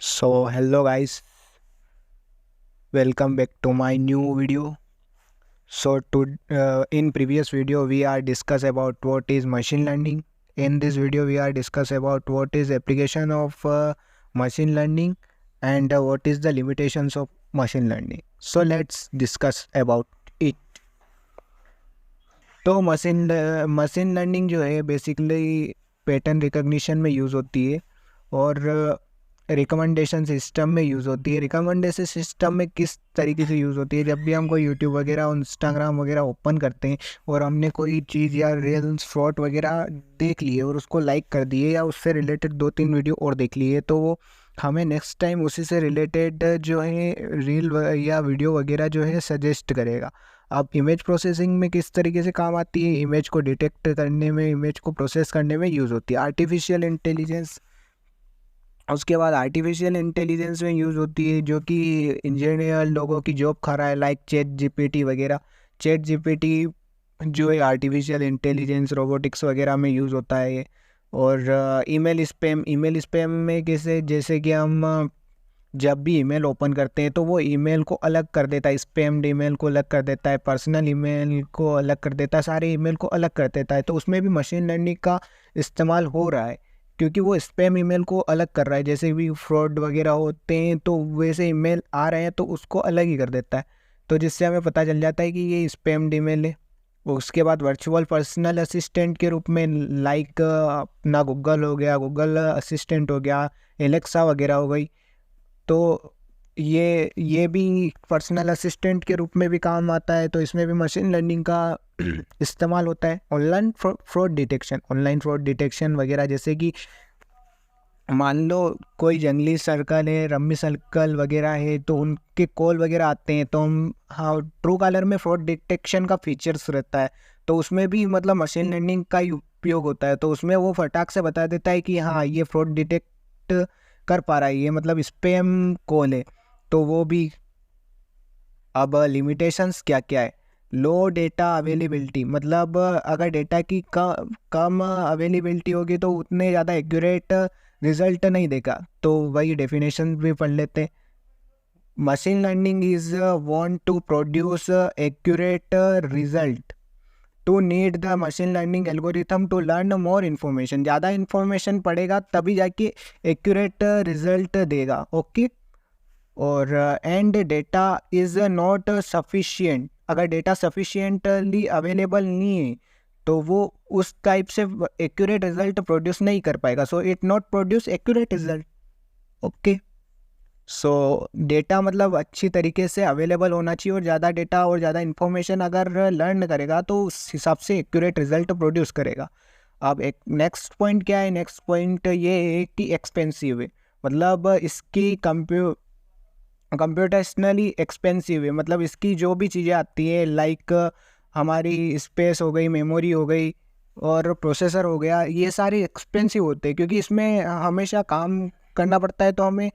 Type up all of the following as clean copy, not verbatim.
So hello guys, welcome back to my new video. In previous video we are discuss about what is machine learning. In this video we are discuss about what is application of machine learning and what is the limitations of machine learning. So let's discuss about it. तो machine learning जो है basically pattern recognition में use होती है और recommendation system में use होती है। रिकमेंडेशन सिस्टम में किस तरीके से यूज़ होती है, जब भी हम कोई यूट्यूब वगैरह इंस्टाग्राम वगैरह ओपन करते हैं और हमने कोई चीज़ या रील्स शॉर्ट वगैरह देख लिए और उसको लाइक कर दिए या उससे रिलेटेड 2-3 वीडियो और देख लिए, तो वो हमें नेक्स्ट टाइम उसी से रिलेटेड जो है रील या वीडियो वगैरह जो है सजेस्ट करेगा। अब इमेज प्रोसेसिंग में किस तरीके से काम आती है, इमेज को डिटेक्ट करने में, इमेज को प्रोसेस करने में यूज़ होती है आर्टिफिशियल इंटेलिजेंस। उसके बाद आर्टिफिशियल इंटेलिजेंस में यूज़ होती है जो कि इंजीनियर लोगों की जॉब खा रहा है, लाइक चैट जीपीटी वगैरह। चैट जीपीटी जो है आर्टिफिशियल इंटेलिजेंस रोबोटिक्स वगैरह में यूज़ होता है ये। और ईमेल स्पैम में कैसे, जैसे कि हम जब भी ईमेल ओपन करते हैं तो वो ईमेल को अलग कर देता है, स्पैम्ड ईमेल को अलग कर देता है, पर्सनल ईमेल को अलग कर देता है, सारे ईमेल को अलग कर देता है। तो उसमें भी मशीन लर्निंग का इस्तेमाल हो रहा है क्योंकि वो स्पैम ईमेल को अलग कर रहा है। जैसे भी फ्रॉड वगैरह होते हैं तो वैसे ईमेल आ रहे हैं तो उसको अलग ही कर देता है, तो जिससे हमें पता चल जाता है कि ये स्पैम्ड ईमेल है। उसके बाद वर्चुअल पर्सनल असिस्टेंट के रूप में लाइक अपना गूगल हो गया, गूगल असिस्टेंट हो गया, एलेक्सा वगैरह हो गई, तो ये भी पर्सनल असिस्टेंट के रूप में भी काम आता है। तो इसमें भी मशीन लर्निंग का इस्तेमाल होता है। ऑनलाइन फ्रॉड डिटेक्शन वगैरह, जैसे कि मान लो कोई जंगली सर्कल है, रम्मी सर्कल वगैरह है, तो उनके कॉल वगैरह आते हैं तो हम, हाँ, ट्रू कॉलर में फ्रॉड डिटेक्शन का फीचर्स रहता है, तो उसमें भी मतलब मशीन लर्निंग का ही उपयोग होता है। तो उसमें वो फटाक से बता देता है कि हाँ ये फ्रॉड डिटेक्ट कर पा रहा है, ये मतलब स्पैम कॉल है, तो वो भी। अब लिमिटेशंस क्या क्या है, लो डेटा अवेलेबिलिटी, मतलब अगर डेटा की कम अवेलेबिलिटी होगी तो उतने ज़्यादा एक्यूरेट रिजल्ट नहीं देगा। तो वही डेफिनेशन भी पढ़ लेते। Machine learning is want to produce accurate result to need the machine learning algorithm to learn more information. ज़्यादा इन्फॉर्मेशन पड़ेगा तभी जाके एक्यूरेट रिजल्ट देगा। ओके। और and data is not sufficient, अगर डेटा सफिशिएंटली अवेलेबल नहीं है तो वो उस टाइप से एक्यूरेट रिजल्ट प्रोड्यूस नहीं कर पाएगा। So it not produce accurate result. Okay. So data मतलब अच्छी तरीके से अवेलेबल होना चाहिए, और ज़्यादा डेटा और ज़्यादा इन्फॉर्मेशन अगर लर्न करेगा तो उस हिसाब से एक्यूरेट रिजल्ट प्रोड्यूस करेगा। अब एक नेक्स्ट पॉइंट क्या है, नेक्स्ट पॉइंट ये है कि एक्सपेंसिव है, मतलब इसकी कंप्यूटेशनली एक्सपेंसिव है, मतलब इसकी जो भी चीज़ें आती है लाइक हमारी स्पेस हो गई, मेमोरी हो गई और प्रोसेसर हो गया, ये सारे एक्सपेंसिव होते हैं क्योंकि इसमें हमेशा काम करना पड़ता है, तो हमें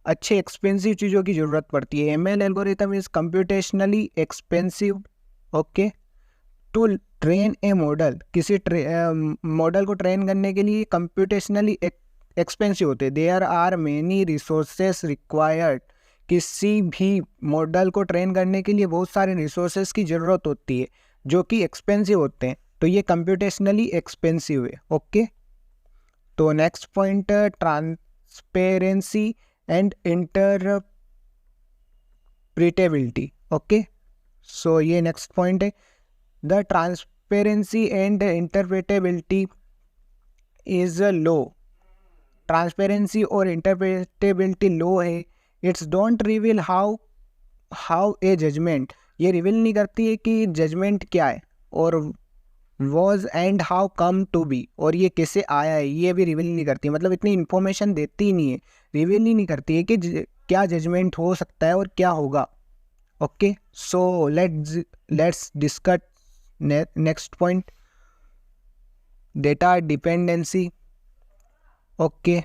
अच्छे एक्सपेंसिव चीज़ों की ज़रूरत पड़ती है। ML algorithm is computationally expensive. Okay. To train a model, किसी मॉडल को ट्रेन करने के लिए कंप्यूटेशनली एक्सपेंसिव होते हैं। There are many resources required, किसी भी मॉडल को ट्रेन करने के लिए बहुत सारे रिसोर्सेस की ज़रूरत होती है जो कि एक्सपेंसिव होते हैं, तो ये कंप्यूटेशनली एक्सपेंसिव है। ओके। तो next point, transparency and interpretability. Okay. So ये नेक्स्ट पॉइंट है। The transparency and interpretability is low, transparency और इंटरप्रिटेबिलिटी लो है। It's don't reveal how a judgement, ये रिवील नहीं करती है कि जजमेंट क्या है, और was and how come to be, और ये कैसे आया है ये भी रिवील नहीं करती, मतलब इतनी इन्फॉर्मेशन देती ही नहीं है, रिवील ही नहीं करती है कि क्या जजमेंट हो सकता है और क्या होगा। Okay. So let's discuss next point, data dependency. Okay.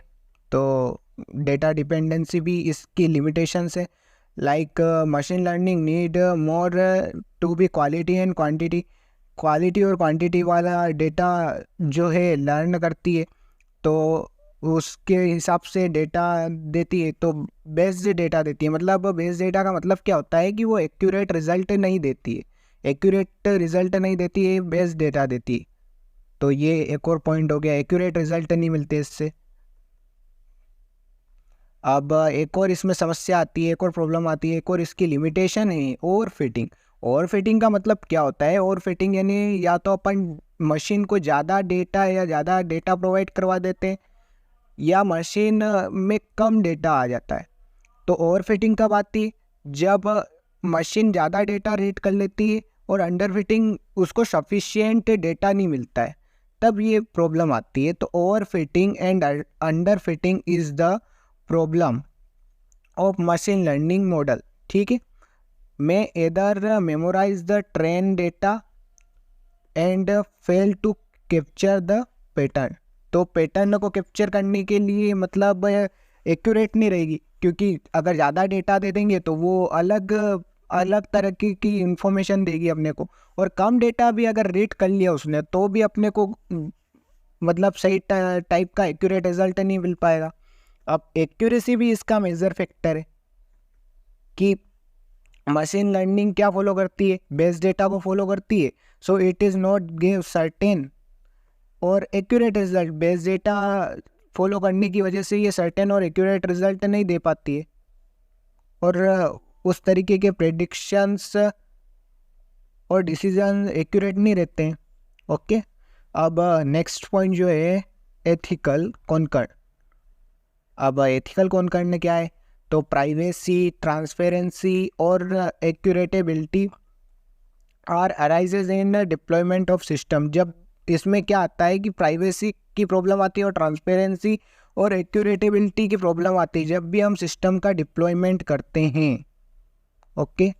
तो डेटा डिपेंडेंसी भी इसकी लिमिटेशंस है, like machine learning need more to be quality and quantity, quality और क्वांटिटी वाला डेटा जो है लर्न करती है, तो उसके हिसाब से डेटा देती है, तो बेस्ड डेटा देती है। मतलब बेस्ड डेटा का मतलब क्या होता है कि वो एक्यूरेट रिजल्ट नहीं देती है, एक्यूरेट रिजल्ट नहीं देती है, बेस्ड डेटा देती है। तो ये एक और पॉइंट हो गया, एक्यूरेट रिजल्ट नहीं मिलते इससे। अब एक और इसमें समस्या आती है, एक और प्रॉब्लम आती है, एक और इसकी लिमिटेशन है, ओवर फिटिंग। ओवर फिटिंग का मतलब क्या होता है? ओवर फिटिंग यानी या तो अपन मशीन को ज़्यादा डेटा या ज़्यादा डेटा प्रोवाइड करवा देते हैं, या मशीन में कम डेटा आ जाता है। तो ओवर फिटिंग कब आती है? जब मशीन ज़्यादा डेटा रीड कर लेती है और अंडर फिटिंग उसको सफिशिएंट डेटा नहीं मिलता है, तब ये प्रॉब्लम आती है। तो overfitting and underfitting is the problem of machine learning model. ठीक है, मैं either memorize the train data and fail to capture the pattern. तो पैटर्न को कैप्चर करने के लिए मतलब एक्यूरेट नहीं रहेगी, क्योंकि अगर ज़्यादा डेटा दे देंगे तो वो अलग अलग तरह की इंफॉर्मेशन देगी अपने को, और कम डेटा भी अगर रीड कर लिया उसने तो भी अपने को मतलब सही टाइप का एक्यूरेट रिजल्ट नहीं मिल पाएगा। अब एक्यूरेसी भी इसका मेजर फैक्टर है कि मशीन लर्निंग क्या फॉलो करती है? बेस डेटा को फॉलो करती है। So it is not give certain और accurate result. Base data follow करने की वजह से ये सर्टेन और एक्यूरेट रिजल्ट नहीं दे पाती है, और उस तरीके के प्रेडिक्शंस और डिसीजन एक्यूरेट नहीं रहते हैं। ओके, अब नेक्स्ट पॉइंट जो है एथिकल कॉन्कर्ड। अब एथिकल कॉन्कर्ड क्या है? तो प्राइवेसी, ट्रांसपेरेंसी और accountability are arises in deployment of system. जब इसमें क्या आता है कि प्राइवेसी की प्रॉब्लम आती है और ट्रांसपेरेंसी और एक्यूरेटेबिलिटी की प्रॉब्लम आती है जब भी हम सिस्टम का डिप्लॉयमेंट करते हैं। ओके,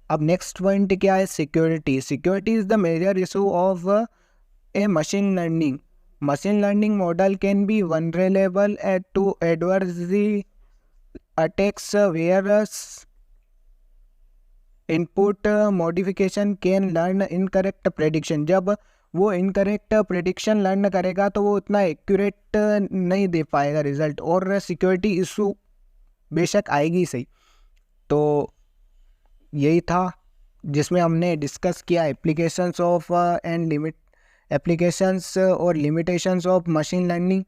अब नेक्स्ट पॉइंट क्या है? Security. Security is the major issue of a machine learning. Machine learning model can be vulnerable to adversely attacks where input modification can learn incorrect prediction. जब वो incorrect prediction learn करेगा तो वो उतना accurate नहीं दे पाएगा रिजल्ट, और security issue बेशक आएगी सही। तो यही था जिसमें हमने डिस्कस किया applications of and limit applications और limitations of machine learning.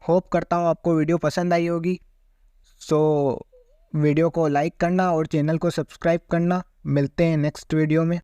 Hope करता हूँ आपको वीडियो पसंद आई होगी। सो वीडियो को लाइक करना और चैनल को सब्सक्राइब करना। मिलते हैं नेक्स्ट वीडियो में।